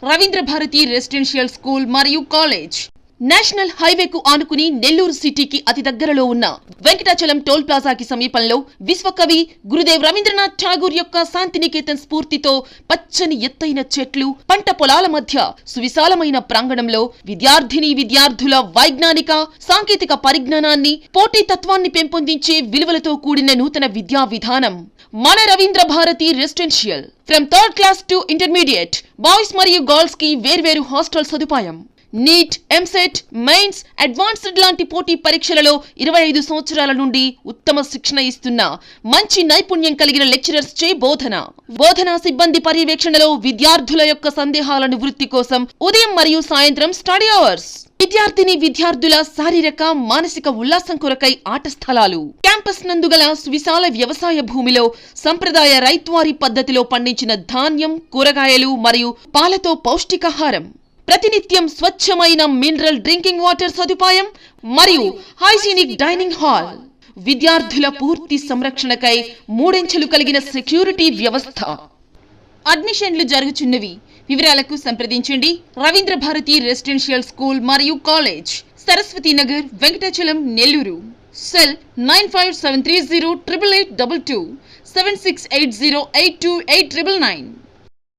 Ravindra Bharati residential school మరియు college national హైవేకు ఆనుకుని నెల్లూరు సిటీకి అతి దగ్గరలో ఉన్న వెంకటాచలం టోల్ ప్లాజాకి సమీపంలో విశ్వకవి గురుదేవ్ రవీంద్రనాథ్ ఠాగూర్ యొక్క శాంతినికేతన్ స్ఫూర్తితో పచ్చని ఎత్తైన చెట్లు, పంట పొలాల మధ్య సువిశాలమైన ప్రాంగణంలో విద్యార్థుల వైజ్ఞానిక సాంకేతిక పరిజ్ఞానాన్ని, పోటీతత్వాన్ని పెంపొందించే విలువలతో కూడిన నూతన విద్యా విధానం మన Ravindra Bharati residential. From 3rd class to intermediate boys మరియు గర్ల్స్ కి వేర్వేరు హాస్టల్ సదుపాయం. నీట్, ఎంసెట్, మెయిన్స్, అడ్వాన్స్డ్ లాంటి పోటీ పరీక్షలలో 25 సంవత్సరాల నుండి ఉత్తమ శిక్షణ ఇస్తున్న మంచి నైపుణ్యం కలిగిన లెక్చరర్స్ చే బోధనా సిబ్బంది పర్యవేక్షణలో విద్యార్థుల యొక్క సందేహాల నివృత్తి కోసం ఉదయం మరియు సాయంత్రం స్టడీ అవర్స్. విద్యార్థుల శారీరక, మానసిక ఉల్లాసం కొరకై ఆట స్థలాలు. క్యాంపస్ నందుగల సువిశాల వ్యవసాయ భూమిలో సంప్రదాయ రైతువారీ పద్ధతిలో పండించిన ధాన్యం, కూరగాయలు మరియు పాలతో పౌష్టికాహారం. ప్రతినిత్యం స్వచ్ఛమైన మినరల్ డ్రింకింగ్ వాటర్ సదుపాయం మరియు హైజీనిక్ డైనింగ్ హాల్. విద్యార్థుల పూర్తి సంరక్షణకై 3 అంచెలు కలిగిన సెక్యూరిటీ వ్యవస్థ. అడ్మిషన్లు జరుగుచున్నవి. వివరాలకు సంప్రదించండి రవీంద్ర భారతి రెసిడెన్షియల్ స్కూల్ మరియు కాలేజ్, సరస్వతి నగర్, వెంకటాచలం, నెల్లూరు. సెల్ 9573088822 7680828999.